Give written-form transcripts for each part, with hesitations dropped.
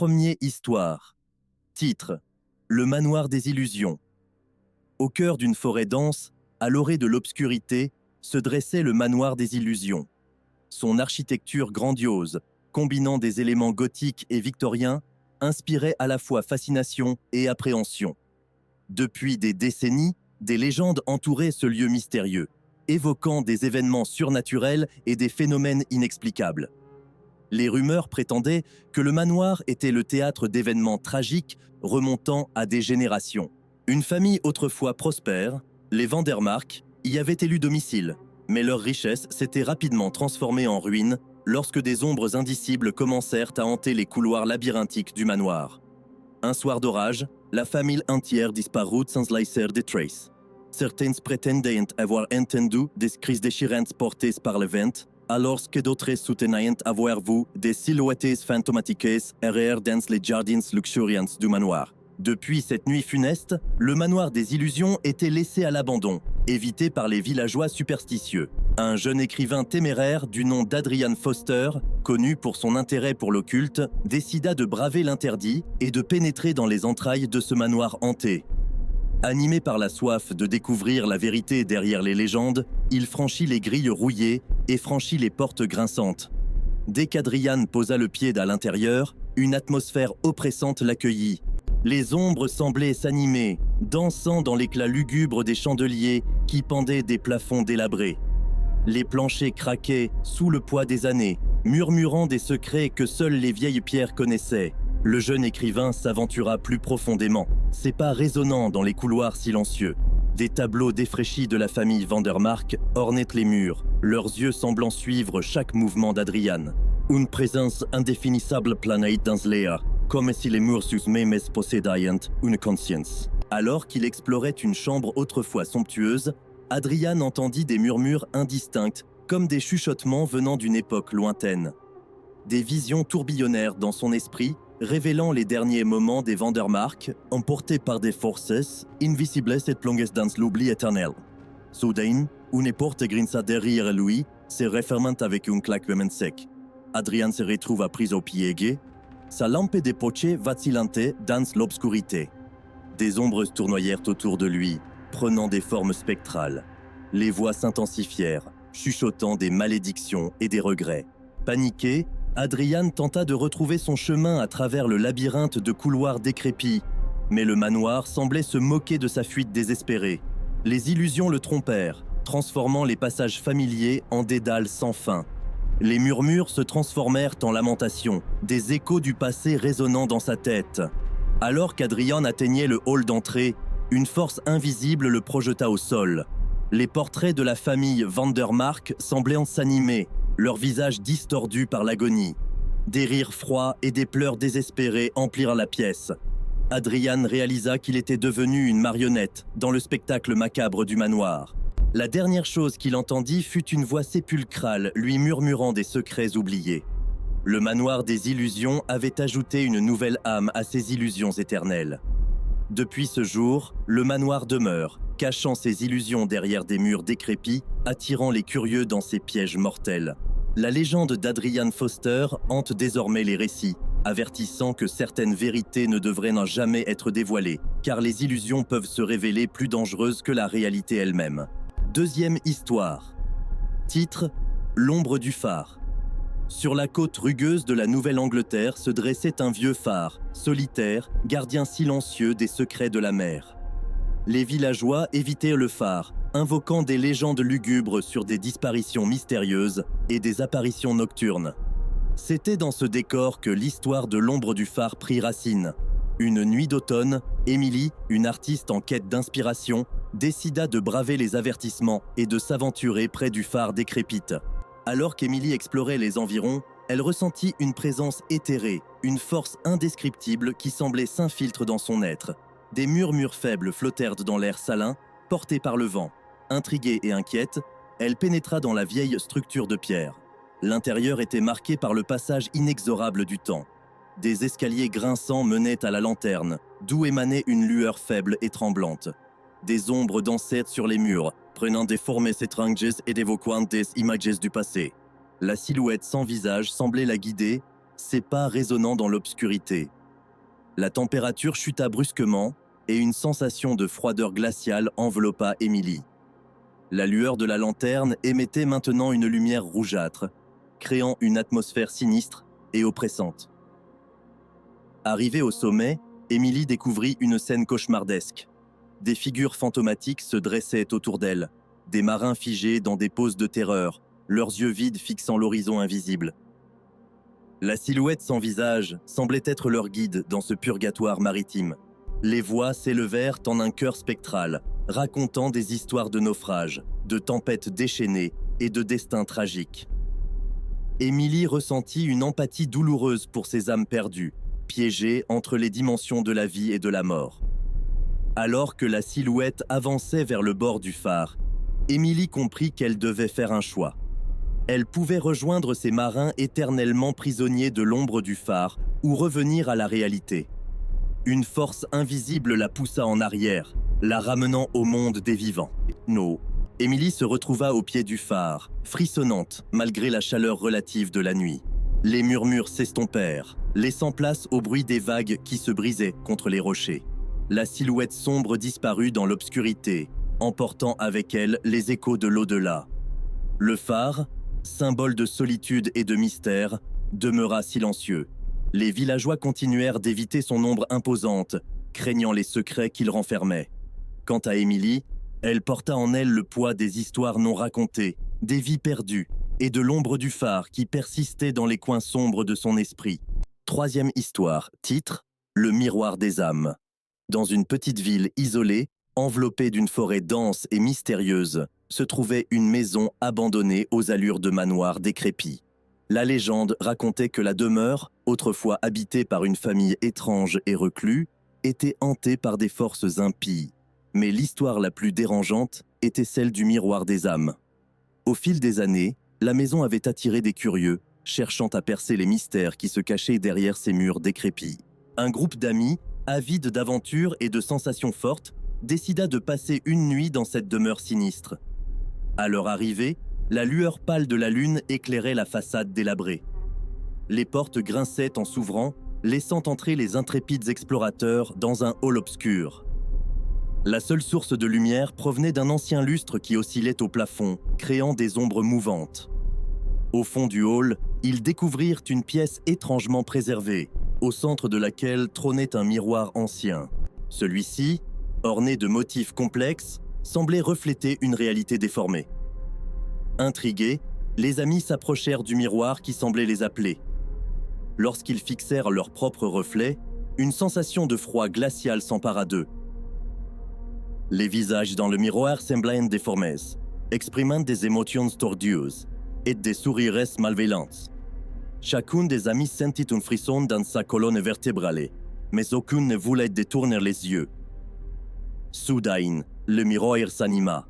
Premier histoire. Titre: Le manoir des illusions. Au cœur d'une forêt dense, à l'orée de l'obscurité, se dressait le manoir des illusions. Son architecture grandiose, combinant des éléments gothiques et victoriens, inspirait à la fois fascination et appréhension. Depuis des décennies, des légendes entouraient ce lieu mystérieux, évoquant des événements surnaturels et des phénomènes inexplicables. Les rumeurs prétendaient que le manoir était le théâtre d'événements tragiques remontant à des générations. Une famille autrefois prospère, les Vandermark, y avait élu domicile, mais leur richesse s'était rapidement transformée en ruine lorsque des ombres indicibles commencèrent à hanter les couloirs labyrinthiques du manoir. Un soir d'orage, la famille entière disparut sans laisser de traces. Certains prétendaient avoir entendu des cris déchirantes portés par le vent, alors que d'autres soutenaient avoir vu des silhouettes fantomatiques errer dans les jardins luxuriants du manoir. Depuis cette nuit funeste, le manoir des illusions était laissé à l'abandon, évité par les villageois superstitieux. Un jeune écrivain téméraire du nom d'Adrian Foster, connu pour son intérêt pour l'occulte, décida de braver l'interdit et de pénétrer dans les entrailles de ce manoir hanté. Animé par la soif de découvrir la vérité derrière les légendes, il franchit les grilles rouillées et franchit les portes grinçantes. Dès qu'Adrian posa le pied à l'intérieur, une atmosphère oppressante l'accueillit. Les ombres semblaient s'animer, dansant dans l'éclat lugubre des chandeliers qui pendaient des plafonds délabrés. Les planchers craquaient sous le poids des années, murmurant des secrets que seules les vieilles pierres connaissaient. Le jeune écrivain s'aventura plus profondément, ses pas résonnant dans les couloirs silencieux. Des tableaux défraîchis de la famille Vandermark ornaient les murs, leurs yeux semblant suivre chaque mouvement d'Adrian. Une présence indéfinissable planait dans l'air, comme si les murs eux-mêmes possédaient une conscience. Alors qu'il explorait une chambre autrefois somptueuse, Adrian entendit des murmures indistincts, comme des chuchotements venant d'une époque lointaine. Des visions tourbillonnèrent dans son esprit, révélant les derniers moments des Vandermark, emportés par des forces invisibles et plongées dans l'oubli éternel. Soudain, une porte grinça derrière lui, se refermant avec un claquement sec. Adrian se retrouva pris au pied, sa lampe de poche vacillantait dans l'obscurité. Des ombres tournoyèrent autour de lui, prenant des formes spectrales. Les voix s'intensifièrent, chuchotant des malédictions et des regrets. Paniqué, Adrian tenta de retrouver son chemin à travers le labyrinthe de couloirs décrépits, mais le manoir semblait se moquer de sa fuite désespérée. Les illusions le trompèrent, transformant les passages familiers en dédales sans fin. Les murmures se transformèrent en lamentations, des échos du passé résonnant dans sa tête. Alors qu'Adrian atteignait le hall d'entrée, une force invisible le projeta au sol. Les portraits de la famille Vandermark semblaient s'animer, leurs visages distordus par l'agonie. Des rires froids et des pleurs désespérés emplirent la pièce. Adrian réalisa qu'il était devenu une marionnette dans le spectacle macabre du manoir. La dernière chose qu'il entendit fut une voix sépulcrale lui murmurant des secrets oubliés. Le manoir des illusions avait ajouté une nouvelle âme à ses illusions éternelles. Depuis ce jour, le manoir demeure, cachant ses illusions derrière des murs décrépits, attirant les curieux dans ses pièges mortels. La légende d'Adrian Foster hante désormais les récits, avertissant que certaines vérités ne devraient jamais être dévoilées, car les illusions peuvent se révéler plus dangereuses que la réalité elle-même. Deuxième histoire. Titre: L'ombre du phare. Sur la côte rugueuse de la Nouvelle-Angleterre se dressait un vieux phare, solitaire, gardien silencieux des secrets de la mer. Les villageois évitaient le phare, invoquant des légendes lugubres sur des disparitions mystérieuses et des apparitions nocturnes. C'était dans ce décor que l'histoire de l'ombre du phare prit racine. Une nuit d'automne, Emily, une artiste en quête d'inspiration, décida de braver les avertissements et de s'aventurer près du phare décrépite. Alors qu'Emily explorait les environs, elle ressentit une présence éthérée, une force indescriptible qui semblait s'infiltrer dans son être. Des murmures faibles flottèrent dans l'air salin, portés par le vent. Intriguée et inquiète, elle pénétra dans la vieille structure de pierre. L'intérieur était marqué par le passage inexorable du temps. Des escaliers grinçants menaient à la lanterne, d'où émanait une lueur faible et tremblante. Des ombres dansaient sur les murs, prenant des formes étranges et évoquant des images du passé. La silhouette sans visage semblait la guider, ses pas résonnant dans l'obscurité. La température chuta brusquement et une sensation de froideur glaciale enveloppa Émilie. La lueur de la lanterne émettait maintenant une lumière rougeâtre, créant une atmosphère sinistre et oppressante. Arrivée au sommet, Émilie découvrit une scène cauchemardesque. Des figures fantomatiques se dressaient autour d'elle, des marins figés dans des poses de terreur, leurs yeux vides fixant l'horizon invisible. La silhouette sans visage semblait être leur guide dans ce purgatoire maritime. Les voix s'élevèrent en un chœur spectral, racontant des histoires de naufrages, de tempêtes déchaînées et de destins tragiques. Émilie ressentit une empathie douloureuse pour ces âmes perdues, piégées entre les dimensions de la vie et de la mort. Alors que la silhouette avançait vers le bord du phare, Émilie comprit qu'elle devait faire un choix. Elle pouvait rejoindre ces marins éternellement prisonniers de l'ombre du phare ou revenir à la réalité. Une force invisible la poussa en arrière, la ramenant au monde des vivants. Non. Émilie se retrouva au pied du phare, frissonnante malgré la chaleur relative de la nuit. Les murmures s'estompèrent, laissant place au bruit des vagues qui se brisaient contre les rochers. La silhouette sombre disparut dans l'obscurité, emportant avec elle les échos de l'au-delà. Le phare, symbole de solitude et de mystère, demeura silencieux. Les villageois continuèrent d'éviter son ombre imposante, craignant les secrets qu'il renfermait. Quant à Émilie, elle porta en elle le poids des histoires non racontées, des vies perdues et de l'ombre du phare qui persistait dans les coins sombres de son esprit. Troisième histoire, titre « Le miroir des âmes ». Dans une petite ville isolée, enveloppée d'une forêt dense et mystérieuse, se trouvait une maison abandonnée aux allures de manoir décrépit. La légende racontait que la demeure, autrefois habitée par une famille étrange et reclus, était hantée par des forces impies. Mais l'histoire la plus dérangeante était celle du miroir des âmes. Au fil des années, la maison avait attiré des curieux, cherchant à percer les mystères qui se cachaient derrière ces murs décrépits. Un groupe d'amis, avides d'aventures et de sensations fortes, décida de passer une nuit dans cette demeure sinistre. À leur arrivée, la lueur pâle de la lune éclairait la façade délabrée. Les portes grinçaient en s'ouvrant, laissant entrer les intrépides explorateurs dans un hall obscur. La seule source de lumière provenait d'un ancien lustre qui oscillait au plafond, créant des ombres mouvantes. Au fond du hall, ils découvrirent une pièce étrangement préservée, au centre de laquelle trônait un miroir ancien. Celui-ci, orné de motifs complexes, semblait refléter une réalité déformée. Intrigués, les amis s'approchèrent du miroir qui semblait les appeler. Lorsqu'ils fixèrent leur propre reflet, une sensation de froid glacial s'empara d'eux. Les visages dans le miroir semblaient déformés, exprimant des émotions tordueuses et des sourires malveillants. Chacun des amis sentit un frisson dans sa colonne vertébrale, mais aucun ne voulait détourner les yeux. Soudain, le miroir s'anima.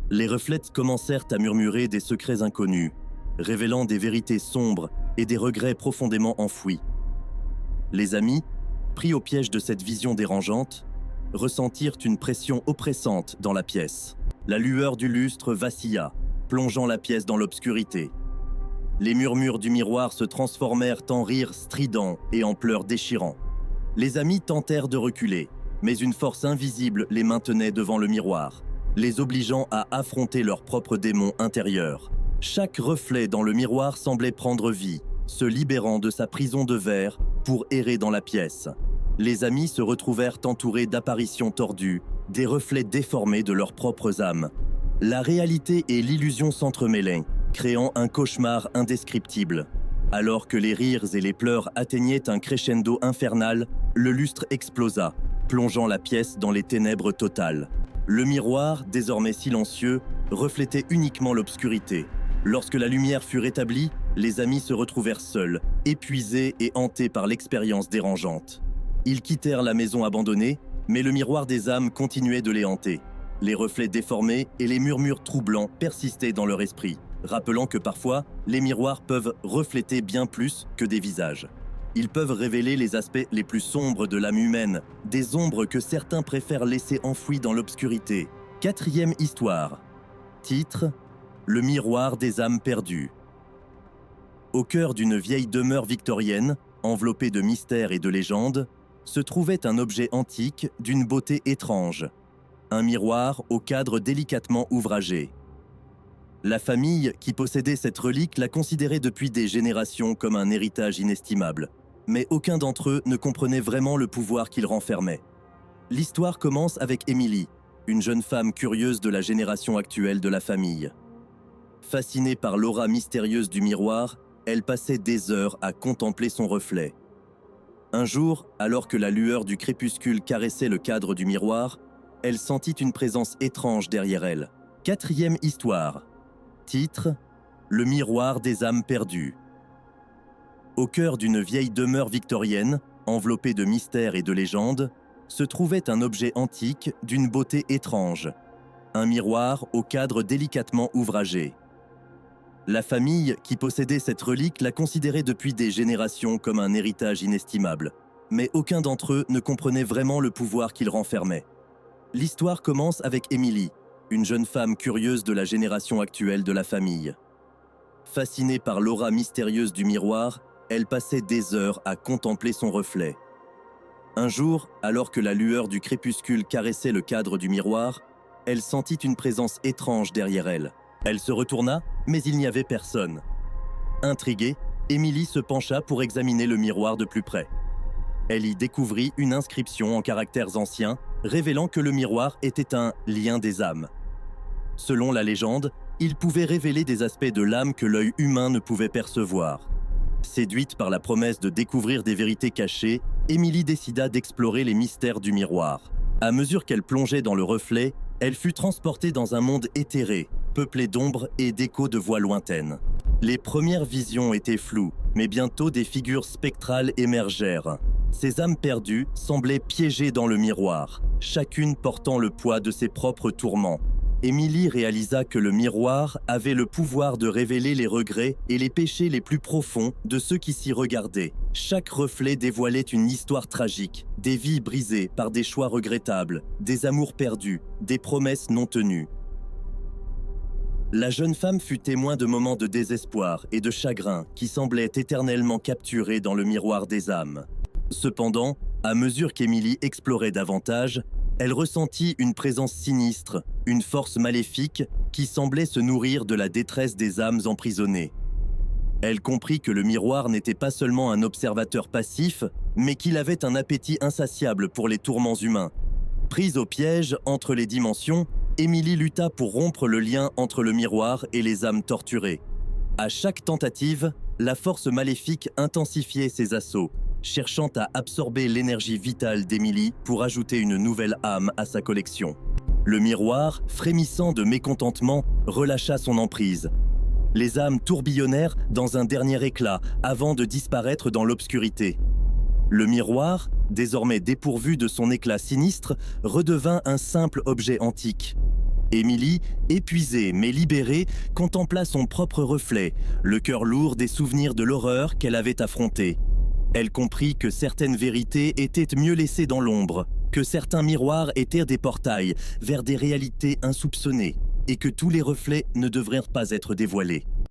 Les reflets commencèrent à murmurer des secrets inconnus, révélant des vérités sombres et des regrets profondément enfouis. Les amis, pris au piège de cette vision dérangeante, ressentirent une pression oppressante dans la pièce. La lueur du lustre vacilla, plongeant la pièce dans l'obscurité. Les murmures du miroir se transformèrent en rires stridents et en pleurs déchirants. Les amis tentèrent de reculer, mais une force invisible les maintenait devant le miroir, les obligeant à affronter leurs propres démons intérieurs. Chaque reflet dans le miroir semblait prendre vie, se libérant de sa prison de verre pour errer dans la pièce. Les amis se retrouvèrent entourés d'apparitions tordues, des reflets déformés de leurs propres âmes. La réalité et l'illusion s'entremêlaient, créant un cauchemar indescriptible. Alors que les rires et les pleurs atteignaient un crescendo infernal, le lustre explosa, plongeant la pièce dans les ténèbres totales. Le miroir, désormais silencieux, reflétait uniquement l'obscurité. Lorsque la lumière fut rétablie, les amis se retrouvèrent seuls, épuisés et hantés par l'expérience dérangeante. Ils quittèrent la maison abandonnée, mais le miroir des âmes continuait de les hanter. Les reflets déformés et les murmures troublants persistaient dans leur esprit, rappelant que parfois, les miroirs peuvent refléter bien plus que des visages. Ils peuvent révéler les aspects les plus sombres de l'âme humaine, des ombres que certains préfèrent laisser enfouies dans l'obscurité. Quatrième histoire. Titre : Le miroir des âmes perdues. Au cœur d'une vieille demeure victorienne, enveloppée de mystères et de légendes, se trouvait un objet antique d'une beauté étrange, un miroir au cadre délicatement ouvragé. La famille qui possédait cette relique la considérait depuis des générations comme un héritage inestimable, mais aucun d'entre eux ne comprenait vraiment le pouvoir qu'il renfermait. L'histoire commence avec Émilie, une jeune femme curieuse de la génération actuelle de la famille. Fascinée par l'aura mystérieuse du miroir, elle passait des heures à contempler son reflet. Un jour, alors que la lueur du crépuscule caressait le cadre du miroir, elle sentit une présence étrange derrière elle. 4e histoire. Titre : Le miroir des âmes perdues. Au cœur d'une vieille demeure victorienne, enveloppée de mystères et de légendes, se trouvait un objet antique d'une beauté étrange, un miroir au cadre délicatement ouvragé. La famille qui possédait cette relique la considérait depuis des générations comme un héritage inestimable, mais aucun d'entre eux ne comprenait vraiment le pouvoir qu'il renfermait. L'histoire commence avec Émilie, une jeune femme curieuse de la génération actuelle de la famille. Fascinée par l'aura mystérieuse du miroir, elle passait des heures à contempler son reflet. Un jour, alors que la lueur du crépuscule caressait le cadre du miroir, elle sentit une présence étrange derrière elle. Elle se retourna, mais il n'y avait personne. Intriguée, Émilie se pencha pour examiner le miroir de plus près. Elle y découvrit une inscription en caractères anciens, révélant que le miroir était un lien des âmes. Selon la légende, il pouvait révéler des aspects de l'âme que l'œil humain ne pouvait percevoir. Séduite par la promesse de découvrir des vérités cachées, Émilie décida d'explorer les mystères du miroir. À mesure qu'elle plongeait dans le reflet, elle fut transportée dans un monde éthéré, peuplé d'ombres et d'échos de voix lointaines. Les premières visions étaient floues, mais bientôt des figures spectrales émergèrent. Ces âmes perdues semblaient piégées dans le miroir, chacune portant le poids de ses propres tourments. Émilie réalisa que le miroir avait le pouvoir de révéler les regrets et les péchés les plus profonds de ceux qui s'y regardaient. Chaque reflet dévoilait une histoire tragique, des vies brisées par des choix regrettables, des amours perdus, des promesses non tenues. La jeune femme fut témoin de moments de désespoir et de chagrin qui semblaient éternellement capturés dans le miroir des âmes. Cependant, à mesure qu'Émilie explorait davantage, elle ressentit une présence sinistre, une force maléfique qui semblait se nourrir de la détresse des âmes emprisonnées. Elle comprit que le miroir n'était pas seulement un observateur passif, mais qu'il avait un appétit insatiable pour les tourments humains. Prise au piège entre les dimensions, Émilie lutta pour rompre le lien entre le miroir et les âmes torturées. À chaque tentative, la force maléfique intensifiait ses assauts, cherchant à absorber l'énergie vitale d'Émilie pour ajouter une nouvelle âme à sa collection. Le miroir, frémissant de mécontentement, relâcha son emprise. Les âmes tourbillonnèrent dans un dernier éclat avant de disparaître dans l'obscurité. Le miroir, désormais dépourvu de son éclat sinistre, redevint un simple objet antique. Émilie, épuisée mais libérée, contempla son propre reflet, le cœur lourd des souvenirs de l'horreur qu'elle avait affrontée. Elle comprit que certaines vérités étaient mieux laissées dans l'ombre, que certains miroirs étaient des portails vers des réalités insoupçonnées et que tous les reflets ne devraient pas être dévoilés.